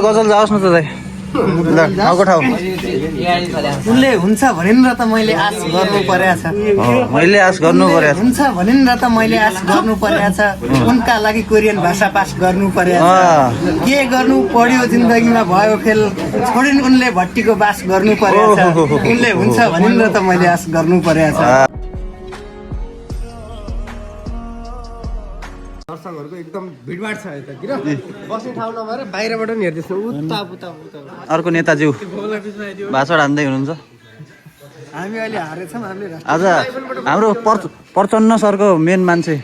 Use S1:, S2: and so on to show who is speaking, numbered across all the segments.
S1: गजल जाओस् न त दाइ ठाउँको ठाउँ
S2: उनले हुन्छ भनिन् र त मैले आश गर्नु परेछ
S1: मैले आश गर्नु पर्यो
S2: हुन्छ भनिन् र त मैले आश गर्नु परेछ उनका लागि कोरियन भाषा पास गर्नु परेछ के गर्नु पर्यो जिन्दगीमा भयो फेल छोडिन् उनले भट्टीको बास गर्नु परेछ उनले हुन्छ भनिन् र त मैले आश गर्नु परेछ। दर्शकहरूको एकदम भिडभाड छ यता किन बस्ने ठाउँ नभएर बाहिरबाट नि हेर्दैछ उता उता उता।
S1: अर्को नेताज्यू भाषण हान्दै हुनुहुन्छ।
S2: हामी अहिले हारेछौँ हामीले
S1: आज हाम्रो प्रचन्न सरको मेन मान्छे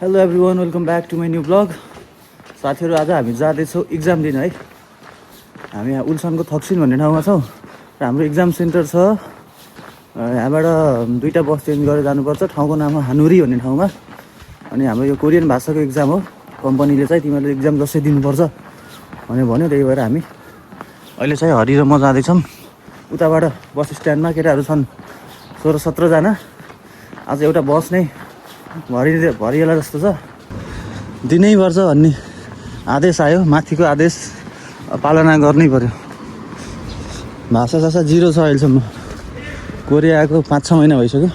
S1: hello everyone welcome back to my new blog. साथीहरू आज हामी जाँदैछौँ इक्जाम दिन है। हामी यहाँ उल्सनको थक्सिन भन्ने ठाउँमा छौँ र हाम्रो इक्जाम सेन्टर छ यहाँबाट 2टा बस चेन्ज गरेर जानुपर्छ। ठाउँको नाम हो हानुरी भन्ने ठाउँमा। अनि हाम्रो यो कोरियन भाषाको इक्जाम हो। कम्पनीले चाहिँ तिमीहरूले इक्जाम जसै दिनुपर्छ भनेर भन्यो। त्यही भएर हामी अहिले चाहिँ हरि र म जाँदैछौँ उताबाट बस स्ट्यान्डमा। केटाहरू छन् 16-17 जना। आज एउटा बस नै भरिएला जस्तो छ। दिनैपर्छ भन्ने आदेश आयो। माथिको आदेश पालना गर्नै पर्यो। भाषा सासा जिरो छ अहिलेसम्म। कोरिया आएको 5-6 महिना भइसक्यो।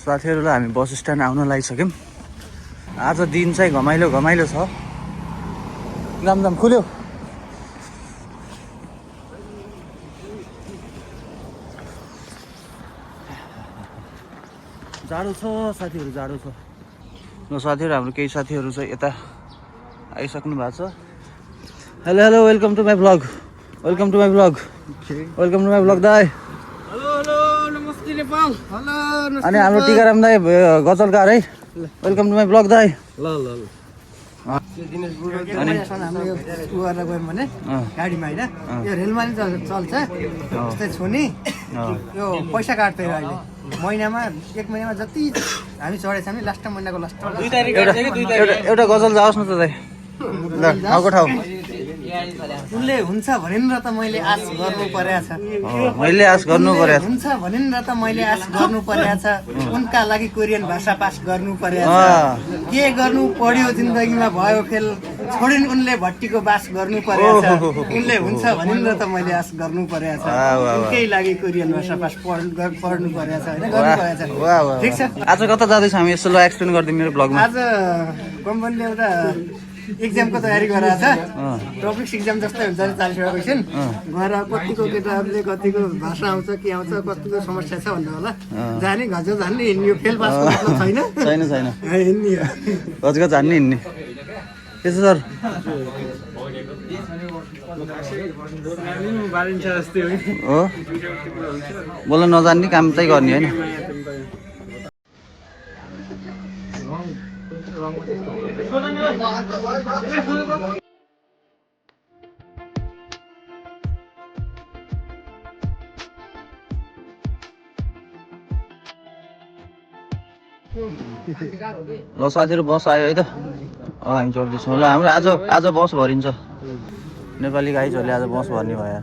S1: साथीहरूलाई हामी बस स्ट्यान्ड आउन लागिसक्यौँ। आज दिन चाहिँ घमाइलो छ। जाम खुल्यो। जाडो छ साथीहरू, जाडो छ। ल साथीहरू हाम्रो केही साथीहरू चाहिँ यता आइसक्नु भएको छ। Hello hello welcome to my blog. Welcome to my blog. Welcome to my blog दाई।
S2: हेलो हेलो नमस्ते नेपाल। हेलो
S1: अनि हाम्रो टिकाराम दाई गजलकार है। वेलकम टु माई ब्लग दाई।
S2: ल ल ल अनि हामी यो गरेर गयौँ भने गाडीमा होइन यो रेलमा नि चल्छ जस्तै छोनी यो पैसा काट्दैन अहिले महिनामा 1 महिनामा जति हामी चढेछौँ नि लास्ट महिनाको लास्ट 2 तारिक
S1: एउटा गजल जाओस् न त दाइ ठाउँको ठाउँ
S2: उनले हुन्छ भनिन् र त मैले आश गर्नु परेछ
S1: मैले आश गर्नु पर्यो
S2: हुन्छ भनिन् र त मैले आश गर्नु परेछ उनका लागि कोरियन भाषा पास गर्नु परेछ के गर्नु पर्यो जिन्दगीमा भयो फेल छोडिन् उनले भट्टीको बास गर्नु परेछ उनले हुन्छ भनिन् र त मैले आश गर्नु परेछ उनकै लागि कोरियन भाषा पास पढ्नु परेछ हैन गर्नु परेछ। ठीक छ
S1: आज कता जाँदैछ हामी यसो ल एक्सप्लेन गरिदिउँ मेरो ब्लगमा।
S2: आज कम्पनीले एउटा एक्जामको तयारी गरेर छ। टपिक्स एक्जाम जस्तै हुन्छ नि 40 वटा क्वेसन गएर कतिको केटाहरूले कतिको भाषा आउँछ के आउँछ कतिको समस्या छ भन्नु होला। जाने घजो जान्ने हिँड्ने फेल पासको मतलब छैन हिँड्ने
S1: घजको जान्ने हिँड्ने के छ सर हो बोल्न नजान्ने काम चाहिँ गर्ने होइन। ल साथीहरू बस आयो है त। हामी चढ्दैछौँ ल। हाम्रो आज बस भरिन्छ। नेपाली गाइजहरूले आज बस भर्ने भयो।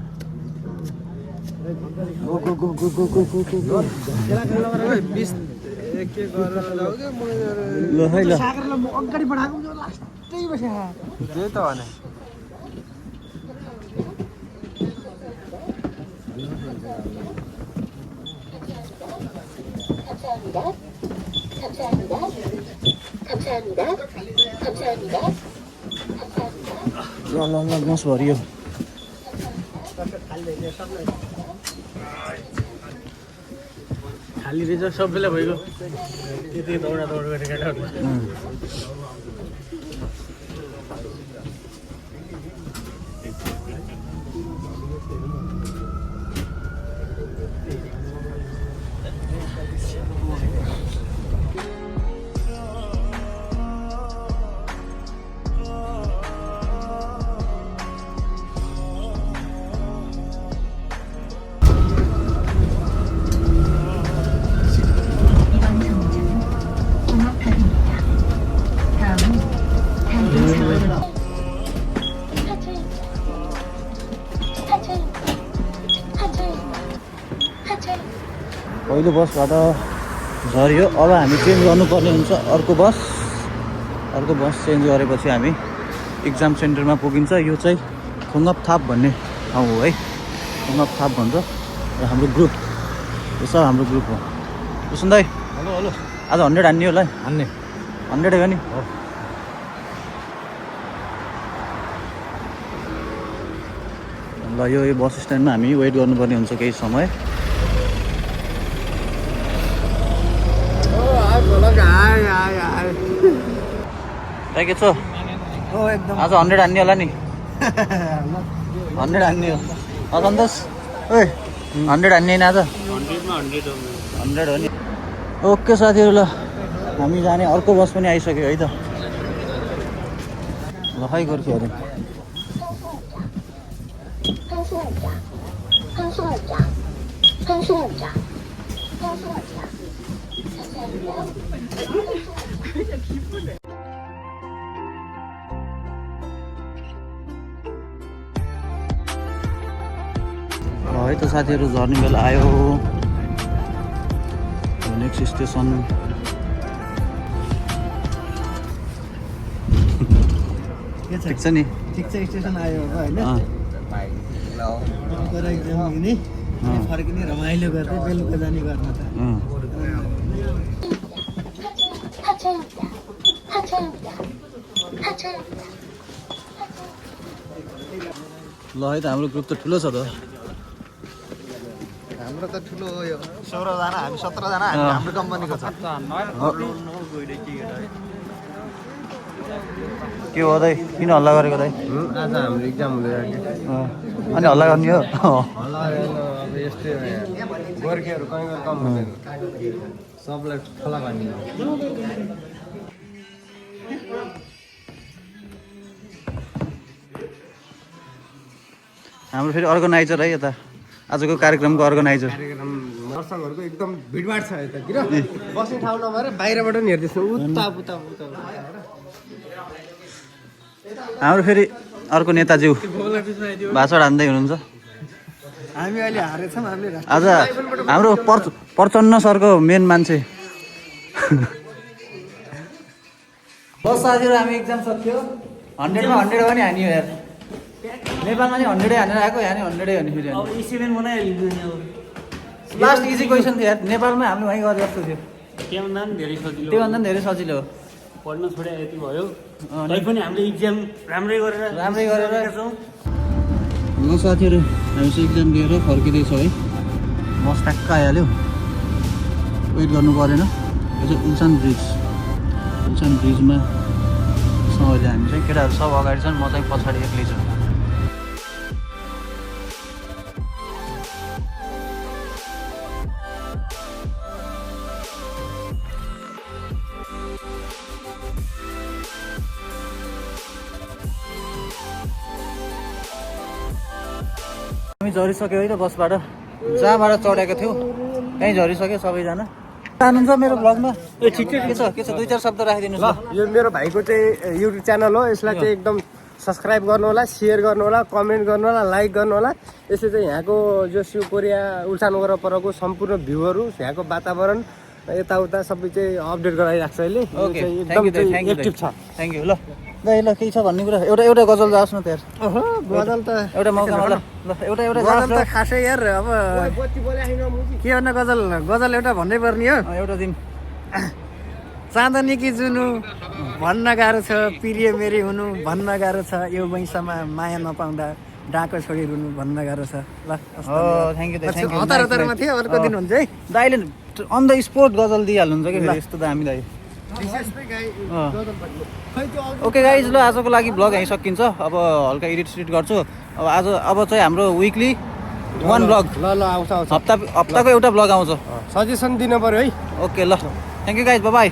S1: ल है ल
S2: अगाडि बढाएको लास्टै बस्या त्यही त भने
S1: ल बस भरियो।
S2: खाली रहेछ सबैलाई भइगयो त्यति दौडा दौड गरेर केटाहरू।
S1: पहिलो बसबाट झऱ्यो। अब हामी चेन्ज गर्नुपर्ने हुन्छ अर्को बस चेन्ज गरेपछि हामी इक्जाम सेन्टरमा पुगिन्छ। यो चाहिँ खुङ्गप थाप भन्ने ठाउँ हो है, खुङ्गप थाप भन्छ। र हाम्रो ग्रुप यो सब हाम्रो ग्रुप हो। सुन दाइ,
S3: हेलो हेलो,
S1: आज 100 हान्ने होला है?
S3: हान्ने
S1: 100 हो नि। ल यो बस स्ट्यान्डमा हामी वेट गर्नुपर्ने हुन्छ केही समय। के छ
S2: एकदम
S1: आज 100 हान्ने होला नि? 100 हान्ने हो सन्तोष? ओइ 100 हान्ने होइन आज? 100 हो नि। ओके साथीहरू, ल हामी जाने अर्को बस पनि आइसक्यो है त। ल खै गोर्खे अरे है त साथीहरू, झर्ने बेला आयो। नेक्स्ट स्टेसन ठिक छ नि?
S2: ठिक छ, स्टेसन आयो अब होइन। तर एक्जाम दिने फर्किने रमाइलो गर्दै बेलुका जाने गर्न त
S1: ल है त हाम्रो ग्रुप त ठुलो छ त।
S2: हाम्रो त ठुलो हो यो 16 जना, हामी 17 जना, हाम्रो कम्पनीको छ।
S1: के हो दाइ, किन हल्ला गरेको दाइ?
S3: आज हाम्रो इक्जाम हुँदैछ कि
S1: अनि हल्ला गर्ने हो?
S3: हल्ला अब यस्तै गोर्खेहरू कहीँ कम हुँदैन, सबलाई ठुला पानी।
S1: हाम्रो फेरि अर्गनाइजर है यता आजको कार्यक्रमको अर्गनाइजर।
S3: दर्शकहरूको एकदम भिडभाड छ यता किन बस्ने ठाउँ नभएर बाहिरबाट नि हेर्दैछ उता उता उता।
S1: हाम्रो फेरि अर्को नेताज्यू भाषण हान्दै हुनुहुन्छ।
S2: हामी अहिले हारेछौँ। हामीले
S1: आज हाम्रो प्रचण्ड सरको मेन मान्छे। बस साथीहरू, हामी इक्जाम सक्यो। 100मा 100 पनि हान्यो यार। नेपालमा नि 100 हानेर आएको, यहाँ नि 100 हान्यो फेरि।
S4: अब इसिभेन बनाइहाल्नु नि। अब
S1: लास्ट इजी क्वेसन थियो यार। नेपालमा हामीले वहीँ गरे जस्तो थियो।
S4: त्योभन्दा पनि धेरै सजिलो,
S1: त्योभन्दा पनि धेरै सजिलो हो।
S4: पढ्न छोडे यति भयो। तैपनि हामीले इक्जाम राम्रै गरेर छौँ।
S1: ल साथीहरू, हामी चाहिँ इक्जाम दिएर फर्किँदैछौँ है। बस ट्याक्क आइहाल्यो, वेट गर्नु परेन। यो चाहिँ उल्सान ब्रिजमा छ अहिले हामी चाहिँ। केटाहरू सब अगाडि छन्, म चाहिँ पछाडि एक्लै छु। हामी झरिसक्यो है त बसबाट, जहाँबाट चढेको थियो त्यहीँ झरिसक्यो सबैजना। जानुहुन्छ मेरो ब्लगमा? ए ठिक के छ 2-4 शब्द राखिदिनुहोस् ल।
S3: यो मेरो भाइको चाहिँ युट्युब च्यानल हो, यसलाई चाहिँ एकदम सब्सक्राइब गर्नु होला, सेयर गर्नु होला, कमेन्ट गर्नु होला, लाइक गर्नु होला। यसले चाहिँ यहाँको जो शिव कोरिया उल्सान वरपरको सम्पूर्ण भ्यूहरू, यहाँको वातावरण यताउता सबै चाहिँ अपडेट गराइराख्छ अहिले।
S1: ओके,
S3: एकदम एक्टिभ छ।
S1: Thank you. ल ल केही छ भन्ने कुरा? एउटा गजल जाओस् न त यार।
S2: गजल त
S1: एउटा मौकामा ल एउटा
S2: गजल त खासै यार अब
S3: बत्ती बोलाएन मुजी।
S2: के गर्न, गजल एउटा भन्नै पर्ने हो।
S1: एउटा दिन
S2: चाँदनी कि जुनु भन्न गाह्रो छ, प्रिय मेरी हुनु भन्न गाह्रो छ, यो वैँसमा माया नपाउँदा डाको छोडी रुनु भन्न गाह्रो छ। ल
S1: थ्याङ्क यू।
S2: हतारमा थियो, अर्को दिन हुन्छ है।
S1: दाइले अन द स्पोट गजल दिइहाल्नुहुन्छ कि फेरि, यस्तो त हामी दाइ। ओके गाइज, ल आजको लागि ब्लग यहीँ सकिन्छ। अब हल्का एडिट गर्छु। अब चाहिँ हाम्रो विकली 1 ब्लग,
S3: ल आउँछ
S1: हप्ताको एउटा ब्लग आउँछ।
S3: सजेसन दिनु पर्यो है।
S1: ओके ल, थ्याङ्क यू गाइज, बाई।